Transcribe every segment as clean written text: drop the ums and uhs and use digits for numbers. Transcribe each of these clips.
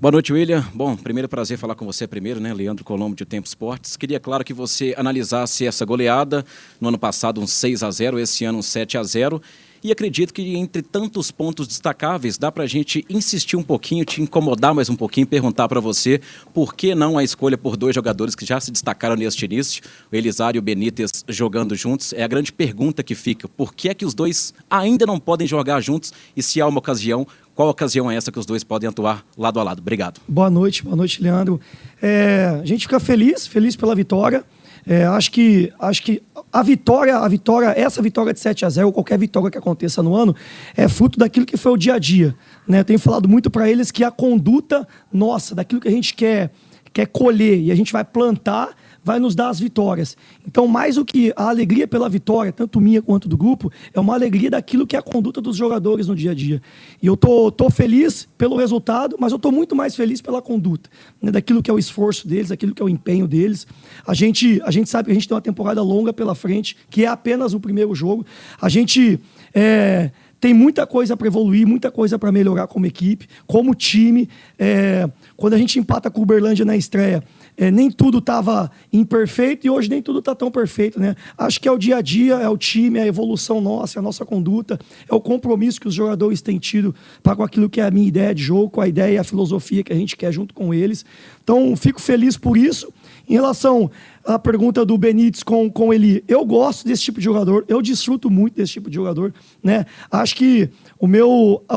Boa noite, William. Bom, primeiro prazer falar com você primeiro, né? Leandro Colombo, de Tempo Esportes. Queria, claro, que você analisasse essa goleada. No ano passado, um 6-0, esse ano um 7-0. E acredito que, entre tantos pontos destacáveis, dá para a gente insistir um pouquinho, te incomodar mais um pouquinho, perguntar para você por que não a escolha por dois jogadores que já se destacaram neste início, o Elisário e o Benítez jogando juntos. É a grande pergunta que fica. Por que é que os dois ainda não podem jogar juntos? E se há uma ocasião, qual ocasião é essa que os dois podem atuar lado a lado? Obrigado. Boa noite, Leandro. A gente fica feliz pela vitória. Acho que essa vitória de 7-0, qualquer vitória que aconteça no ano, é fruto daquilo que foi o dia a dia, né? Eu tenho falado muito para eles que a conduta nossa, daquilo que a gente quer colher e a gente vai plantar, vai nos dar as vitórias. Então, mais do que a alegria pela vitória, tanto minha quanto do grupo, é uma alegria daquilo que é a conduta dos jogadores no dia a dia. E eu tô feliz pelo resultado, mas eu estou muito mais feliz pela conduta, né? Daquilo que é o esforço deles, daquilo que é o empenho deles. A gente sabe que a gente tem uma temporada longa pela frente, que é apenas o primeiro jogo. A gente tem muita coisa para evoluir, muita coisa para melhorar como equipe, como time. Quando a gente empata com o Uberlândia na estreia, nem tudo estava imperfeito e hoje nem tudo está tão perfeito, né? Acho que é o dia a dia, é o time, é a evolução nossa, é a nossa conduta, é o compromisso que os jogadores têm tido para com aquilo que é a minha ideia de jogo, com a ideia e a filosofia que a gente quer junto com eles. Então, fico feliz por isso. Em relação à pergunta do Benítez com o Eli, eu gosto desse tipo de jogador, eu desfruto muito desse tipo de jogador, né? Acho que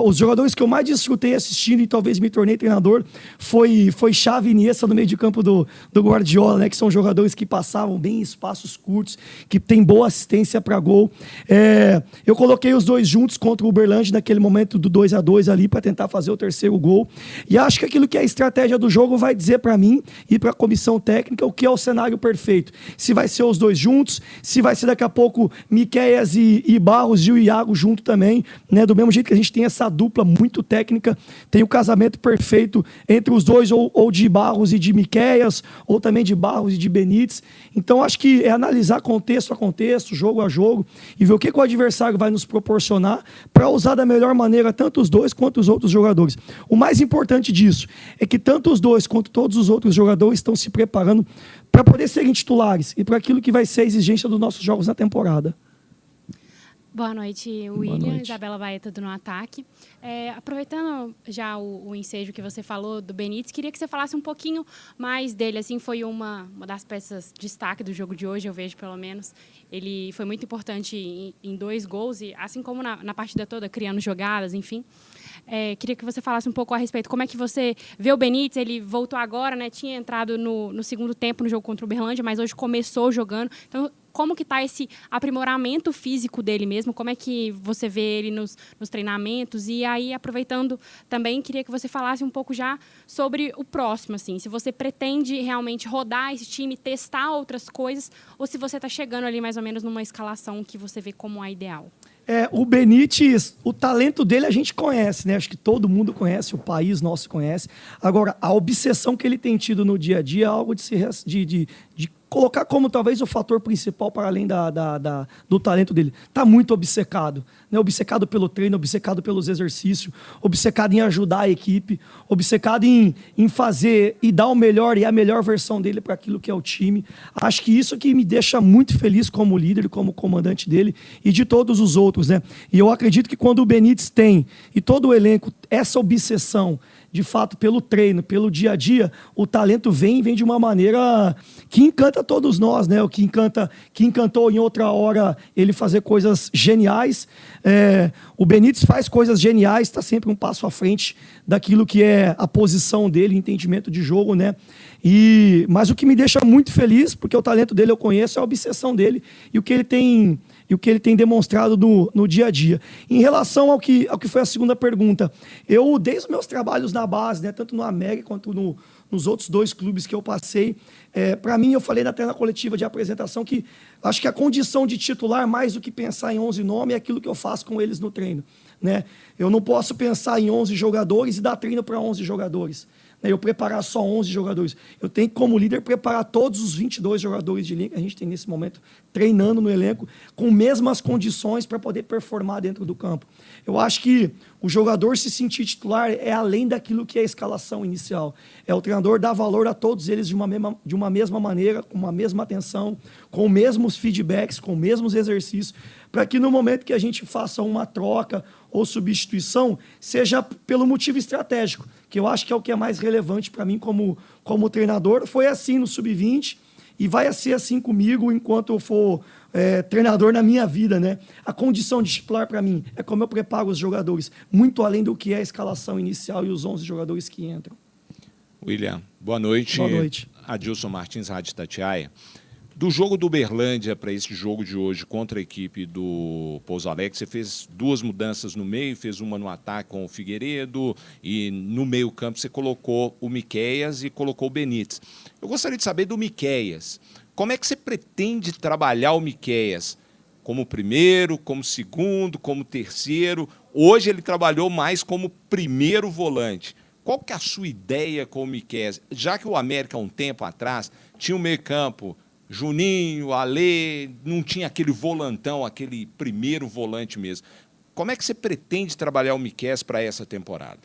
os jogadores que eu mais desfrutei assistindo e talvez me tornei treinador foi Xavi e Iniesta no meio de campo do Guardiola, né? Que são jogadores que passavam bem em espaços curtos, que tem boa assistência para gol. Eu coloquei os dois juntos contra o Uberlândia naquele momento do 2-2 ali para tentar fazer o terceiro gol. E acho que aquilo que é a estratégia do jogo vai dizer para mim e para a comissão técnica o que é o cenário perfeito. Se vai ser os dois juntos, se vai ser daqui a pouco Miqueias e Barros e o Iago junto também, né? Do mesmo jeito que a gente tem essa dupla muito técnica, tem o casamento perfeito entre os dois, ou de Barros e de Miqueias, ou também de Barros e de Benítez. Então, acho que é analisar contexto a contexto, jogo a jogo, e ver o que o adversário vai nos proporcionar para usar da melhor maneira tanto os dois quanto os outros jogadores. O mais importante disso é que tanto os dois quanto todos os outros jogadores estão se preparando para poder serem titulares e para aquilo que vai ser a exigência dos nossos jogos na temporada. Boa noite, William. Boa noite. Isabela Baeta do No Ataque. Aproveitando já o ensejo que você falou do Benítez, queria que você falasse um pouquinho mais dele. Assim, foi uma das peças de destaque do jogo de hoje, eu vejo pelo menos. Ele foi muito importante em 2 gols, e assim como na partida toda, criando jogadas, enfim. Queria que você falasse um pouco a respeito. Como é que você vê o Benítez? Ele voltou agora, né? Tinha entrado no segundo tempo no jogo contra o Uberlândia, mas hoje começou jogando. Então, como que está esse aprimoramento físico dele mesmo? Como é que você vê ele nos treinamentos? E aí, aproveitando também, queria que você falasse um pouco já sobre o próximo, assim. Se você pretende realmente rodar esse time, testar outras coisas, ou se você está chegando ali mais ou menos numa escalação que você vê como a ideal. O Benítez, o talento dele a gente conhece, né? Acho que todo mundo conhece, o país nosso conhece. Agora, a obsessão que ele tem tido no dia a dia é algo de colocar como talvez o fator principal para além do talento dele. Está muito obcecado, né? Obcecado pelo treino, obcecado pelos exercícios, obcecado em ajudar a equipe, obcecado em fazer e dar o melhor e a melhor versão dele para aquilo que é o time. Acho que isso que me deixa muito feliz como líder, como comandante dele e de todos os outros, né? E eu acredito que quando o Benítez tem, e todo o elenco, essa obsessão de fato, pelo treino, pelo dia a dia, o talento vem de uma maneira que encanta todos nós, né? O que encantou em outra hora ele fazer coisas geniais. O Benítez faz coisas geniais, está sempre um passo à frente daquilo que é a posição dele, entendimento de jogo, né? Mas o que me deixa muito feliz, porque o talento dele eu conheço, é a obsessão dele e o que ele tem demonstrado no dia a dia. Em relação ao que foi a segunda pergunta, eu, desde os meus trabalhos na base, né, tanto no América quanto nos outros 2 clubes que eu passei, para mim, eu falei até na coletiva de apresentação que acho que a condição de titular, mais do que pensar em 11 nomes, é aquilo que eu faço com eles no treino, né? Eu não posso pensar em 11 jogadores e dar treino para 11 jogadores. Eu preparar só 11 jogadores. Eu tenho que, como líder, preparar todos os 22 jogadores de linha que a gente tem nesse momento, treinando no elenco, com mesmas condições para poder performar dentro do campo. Eu acho que O jogador se sentir titular é além daquilo que é a escalação inicial. É o treinador dar valor a todos eles de uma mesma maneira, com uma mesma atenção, com os mesmos feedbacks, com os mesmos exercícios, para que no momento que a gente faça uma troca ou substituição, seja pelo motivo estratégico, que eu acho que é o que é mais relevante para mim como treinador. Foi assim no Sub-20 e vai ser assim comigo enquanto eu for treinador na minha vida, né? A condição de titular para mim é como eu preparo os jogadores, muito além do que é a escalação inicial e os 11 jogadores que entram. William, boa noite. Boa noite. Adilson Martins, Rádio Itatiaia. Do jogo do Uberlândia para esse jogo de hoje contra a equipe do Pouso Alegre, você fez 2 mudanças no meio, fez uma no ataque com o Figueiredo e no meio campo você colocou o Miqueias e colocou o Benítez. Eu gostaria de saber do Miqueias. Como é que você pretende trabalhar o Miqueias? Como primeiro, como segundo, como terceiro? Hoje ele trabalhou mais como primeiro volante. Qual que é a sua ideia com o Miqueias? Já que o América, há um tempo atrás, tinha um meio-campo, Juninho, Alê, não tinha aquele volantão, aquele primeiro volante mesmo. Como é que você pretende trabalhar o Miqueias para essa temporada?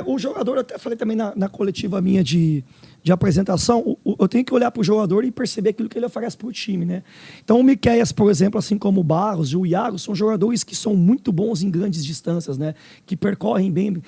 O jogador, até falei também na coletiva minha de apresentação, eu tenho que olhar para o jogador e perceber aquilo que ele oferece para o time, né? Então o Miqueias, por exemplo, assim como o Barros e o Iago, são jogadores que são muito bons em grandes distâncias, né? Que percorrem bem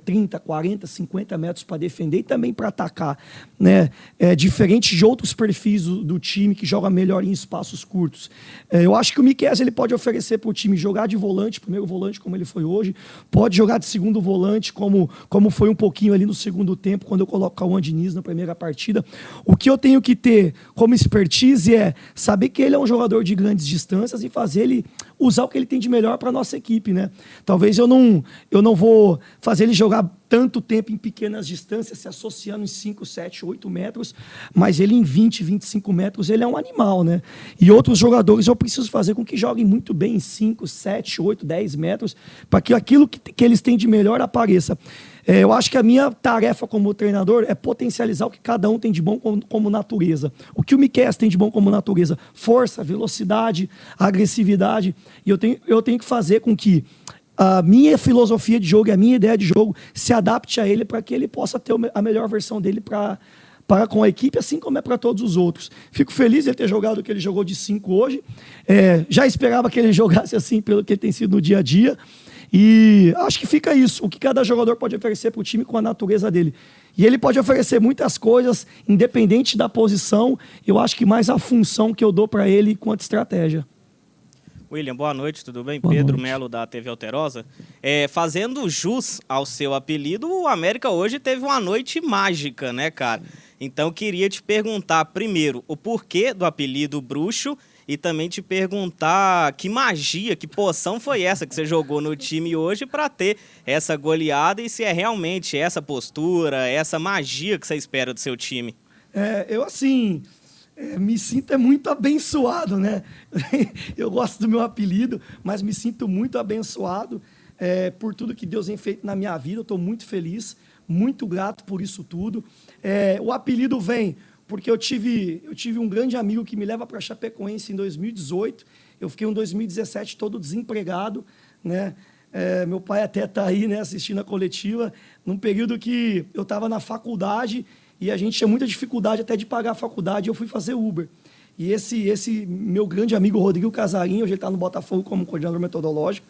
30, 40, 50 metros para defender e também para atacar, né? Diferente de outros perfis do time que joga melhor em espaços curtos. Eu acho que o Miqueias ele pode oferecer para o time jogar de volante, primeiro volante como ele foi hoje, pode jogar de segundo volante como foi um pouquinho ali no segundo tempo, quando eu coloco o Diniz na primeira partida. O que eu tenho que ter como expertise é saber que ele é um jogador de grandes distâncias e fazer ele usar o que ele tem de melhor para a nossa equipe, né? Talvez eu não vou fazer ele jogar tanto tempo em pequenas distâncias, se associando em 5, 7, 8 metros, mas ele em 20, 25 metros, ele é um animal, né? E outros jogadores eu preciso fazer com que joguem muito bem em 5, 7, 8, 10 metros, para que aquilo que eles têm de melhor apareça. Eu acho que a minha tarefa como treinador é potencializar o que cada um tem de bom como natureza. O que o Miqueias tem de bom como natureza? Força, velocidade, agressividade. E eu tenho que fazer com que a minha filosofia de jogo e a minha ideia de jogo se adapte a ele para que ele possa ter a melhor versão dele para com a equipe, assim como é para todos os outros. Fico feliz de ele ter jogado o que ele jogou de 5 hoje. Já esperava que ele jogasse assim pelo que ele tem sido no dia a dia. E acho que fica isso, o que cada jogador pode oferecer para o time com a natureza dele. E ele pode oferecer muitas coisas, independente da posição, eu acho que mais a função que eu dou para ele quanto estratégia. William, boa noite, tudo bem? Boa Pedro noite. Melo, da TV Alterosa. Fazendo jus ao seu apelido, o América hoje teve uma noite mágica, né, cara? Então, queria te perguntar, primeiro, o porquê do apelido Bruxo e também te perguntar que magia, que poção foi essa que você jogou no time hoje para ter essa goleada e se é realmente essa postura, essa magia que você espera do seu time. Eu, assim, me sinto muito abençoado, né? Eu gosto do meu apelido, mas me sinto muito abençoado por tudo que Deus tem feito na minha vida. Eu estou muito feliz, muito grato por isso tudo. O apelido vem porque eu tive um grande amigo que me leva para Chapecoense em 2018. Eu fiquei em 2017 todo desempregado, né? Meu pai até está aí, né, assistindo a coletiva, num período que eu estava na faculdade e a gente tinha muita dificuldade até de pagar a faculdade, eu fui fazer Uber. E esse meu grande amigo Rodrigo Casarinho, hoje ele está no Botafogo como coordenador metodológico,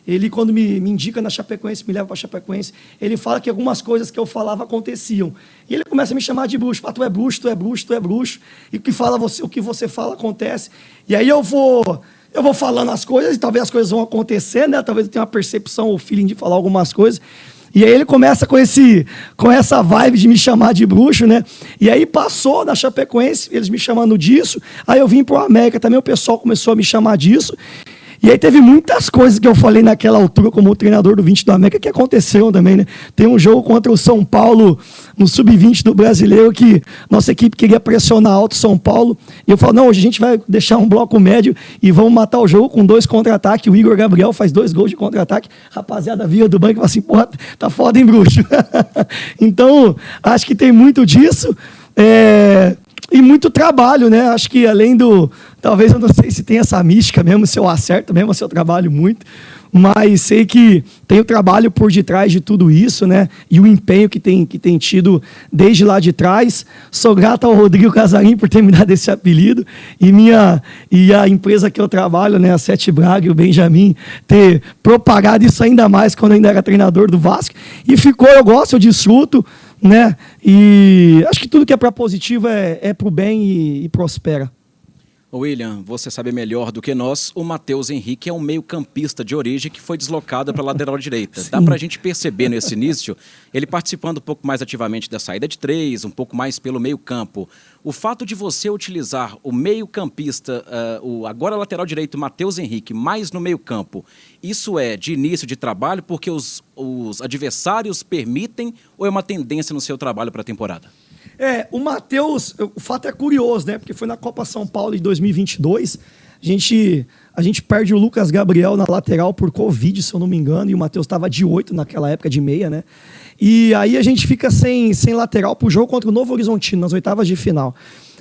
ele, quando me indica na Chapecoense, me leva para a Chapecoense, ele fala que algumas coisas que eu falava aconteciam. E ele começa a me chamar de bruxo. Tu é bruxo, tu é bruxo, tu é bruxo. E o que você fala acontece. E aí eu vou falando as coisas, e talvez as coisas vão acontecer, né? Talvez eu tenha uma percepção ou feeling de falar algumas coisas. E aí ele começa com essa vibe de me chamar de bruxo, né? E aí passou na Chapecoense, eles me chamando disso. Aí eu vim para o América, também o pessoal começou a me chamar disso. E aí teve muitas coisas que eu falei naquela altura como treinador do 20 do América que aconteceram também, né? Tem um jogo contra o São Paulo no Sub-20 do Brasileiro que nossa equipe queria pressionar alto o São Paulo. E eu falo, não, hoje a gente vai deixar um bloco médio e vamos matar o jogo com 2 contra-ataques. O Igor Gabriel faz 2 gols de contra-ataque. Rapaziada via do banco e fala assim, porra, tá foda, hein, bruxo? Então, acho que tem muito disso. E muito trabalho, né? Acho que além talvez eu não sei se tem essa mística mesmo, se eu acerto mesmo, se eu trabalho muito, mas sei que tem o trabalho por detrás de tudo isso, né? E o empenho que tem tido desde lá de trás. Sou grato ao Rodrigo Casarim por ter me dado esse apelido e a empresa que eu trabalho, né, a Sete Braga e o Benjamin, ter propagado isso ainda mais quando eu ainda era treinador do Vasco. E ficou, eu gosto, eu desfruto, né? E acho que tudo que é para positivo é para o bem e prospera. William, você sabe melhor do que nós, o Matheus Henrique é um meio-campista de origem que foi deslocado para a lateral direita. Sim. Dá para a gente perceber nesse início, ele participando um pouco mais ativamente da saída de três, um pouco mais pelo meio-campo. O fato de você utilizar o meio-campista, agora lateral direito, Matheus Henrique, mais no meio-campo, isso é de início de trabalho porque os adversários permitem ou é uma tendência no seu trabalho para a temporada? O Matheus, o fato é curioso, né? Porque foi na Copa São Paulo de 2022, a gente perde o Lucas Gabriel na lateral por Covid, se eu não me engano, e o Matheus estava de 8 naquela época, de meia, né? E aí a gente fica sem lateral para o jogo contra o Novo Horizontino, nas oitavas de final.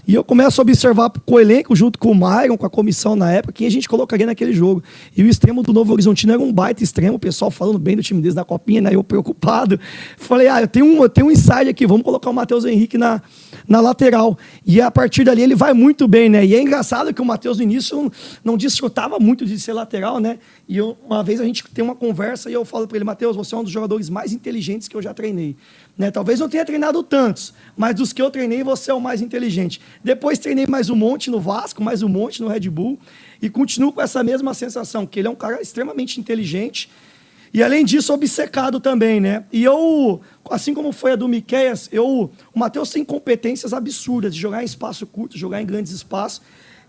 E eu começo a observar com o elenco, junto com o Myron, com a comissão na época, quem a gente colocaria naquele jogo. E o extremo do Novo Horizontino era um baita extremo, o pessoal falando bem do time deles na Copinha, né? Eu preocupado. Falei, eu tenho um inside aqui, vamos colocar o Matheus Henrique na lateral. E a partir dali ele vai muito bem, né? E é engraçado que o Matheus no início não desfrutava muito de ser lateral, né? E uma vez a gente tem uma conversa e eu falo para ele, Matheus, você é um dos jogadores mais inteligentes que eu já treinei. Né? Talvez não tenha treinado tantos, mas dos que eu treinei, você é o mais inteligente. Depois treinei mais um monte no Vasco, mais um monte no Red Bull, e continuo com essa mesma sensação, que ele é um cara extremamente inteligente, e além disso, obcecado também, né? E eu, assim como foi a do Miqueias, o Matheus tem competências absurdas de jogar em espaço curto, jogar em grandes espaços,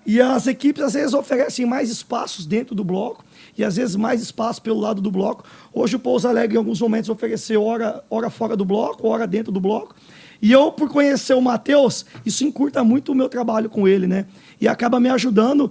e as equipes às vezes oferecem mais espaços dentro do bloco, e às vezes mais espaço pelo lado do bloco. Hoje o Pouso Alegre, em alguns momentos, ofereceu hora fora do bloco, hora dentro do bloco. E eu, por conhecer o Matheus, isso encurta muito o meu trabalho com ele, né? E acaba me ajudando.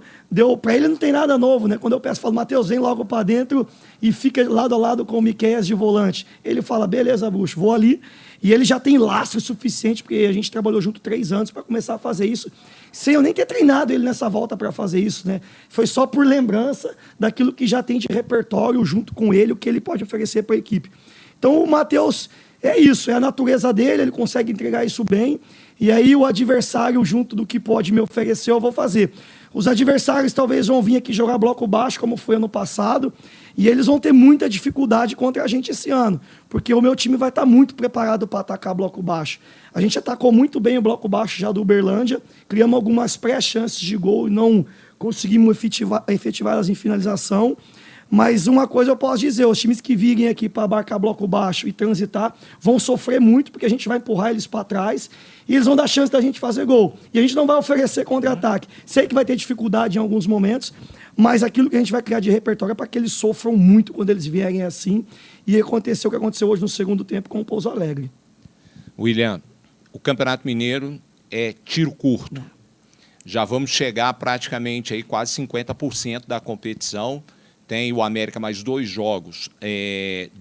Para ele não tem nada novo, né? Quando eu peço, falo, Matheus, vem logo para dentro e fica lado a lado com o Miqueias de volante. Ele fala, beleza, Bruxo, vou ali. E ele já tem lastro suficiente, porque a gente trabalhou junto 3 anos para começar a fazer isso, sem eu nem ter treinado ele nessa volta para fazer isso, né? Foi só por lembrança daquilo que já tem de repertório junto com ele, o que ele pode oferecer para a equipe. Então, o Matheus é isso, é a natureza dele, ele consegue entregar isso bem, e aí o adversário, junto do que pode me oferecer, eu vou fazer. Os adversários talvez vão vir aqui jogar bloco baixo, como foi ano passado, e eles vão ter muita dificuldade contra a gente esse ano, porque o meu time vai estar muito preparado para atacar bloco baixo. A gente atacou muito bem o bloco baixo já do Uberlândia, criamos algumas pré-chances de gol e não conseguimos efetivá-las em finalização. Mas uma coisa eu posso dizer, os times que virem aqui para abarcar bloco baixo e transitar vão sofrer muito, porque a gente vai empurrar eles para trás e eles vão dar chance da gente fazer gol. E a gente não vai oferecer contra-ataque. Sei que vai ter dificuldade em alguns momentos, mas aquilo que a gente vai criar de repertório é para que eles sofram muito quando eles vierem assim. E aconteceu o que aconteceu hoje no segundo tempo com o Pouso Alegre. William, o Campeonato Mineiro é tiro curto. Já vamos chegar praticamente aí quase 50% da competição. Tem o América mais 2 jogos,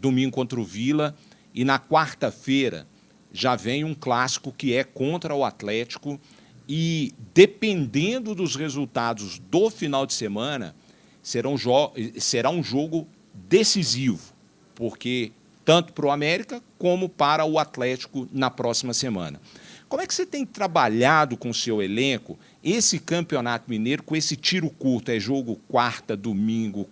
domingo contra o Vila, e na quarta-feira já vem um clássico que é contra o Atlético, e dependendo dos resultados do final de semana, será um jogo decisivo, porque tanto para o América como para o Atlético na próxima semana. Como é que você tem trabalhado com o seu elenco esse Campeonato Mineiro com esse tiro curto? É jogo quarta, domingo,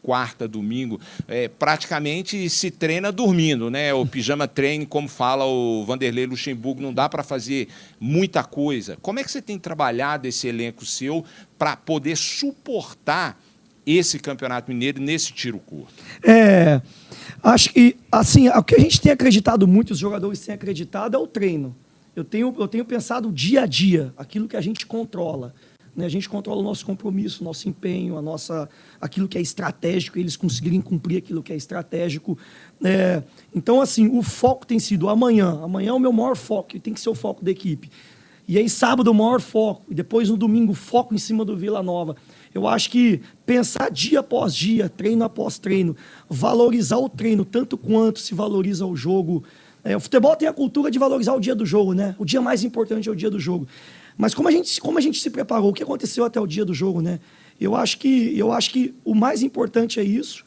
praticamente se treina dormindo, né? O pijama treino, como fala o Vanderlei Luxemburgo, não dá para fazer muita coisa. Como é que você tem trabalhado esse elenco seu para poder suportar esse Campeonato Mineiro nesse tiro curto? Acho que, assim, o que a gente tem acreditado muito, os jogadores têm acreditado, é o treino. Eu tenho pensado dia a dia, aquilo que a gente controla. Né? A gente controla o nosso compromisso, o nosso empenho, aquilo que é estratégico, eles conseguirem cumprir aquilo que é estratégico. Então, assim, o foco tem sido amanhã. Amanhã é o meu maior foco, tem que ser o foco da equipe. E aí, sábado, o maior foco. E depois, no domingo, foco em cima do Vila Nova. Eu acho que pensar dia após dia, treino após treino, valorizar o treino tanto quanto se valoriza o jogo. O futebol tem a cultura de valorizar o dia do jogo, né? O dia mais importante é o dia do jogo. Mas como a gente se preparou, o que aconteceu até o dia do jogo, né? Eu acho que o mais importante é isso.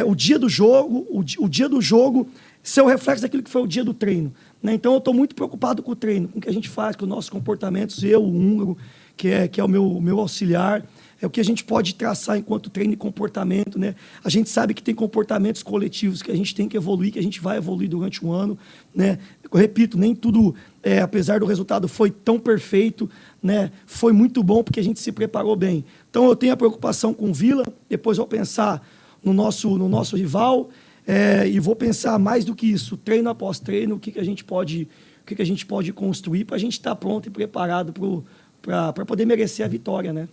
o dia do jogo, o dia do jogo ser o reflexo daquilo que foi o dia do treino, né? Então, eu estou muito preocupado com o treino, com o que a gente faz, com os nossos comportamentos. Eu, o húngaro, que é o meu auxiliar, é o que a gente pode traçar enquanto treino e comportamento, né? A gente sabe que tem comportamentos coletivos que a gente tem que evoluir, que a gente vai evoluir durante um ano, né? Eu repito, nem tudo, apesar do resultado, foi tão perfeito, né? Foi muito bom porque a gente se preparou bem. Então, eu tenho a preocupação com o Vila, depois vou pensar no nosso rival, e vou pensar mais do que isso, treino após treino, o que a gente pode construir para a gente estar pronto e preparado para poder merecer a vitória, né?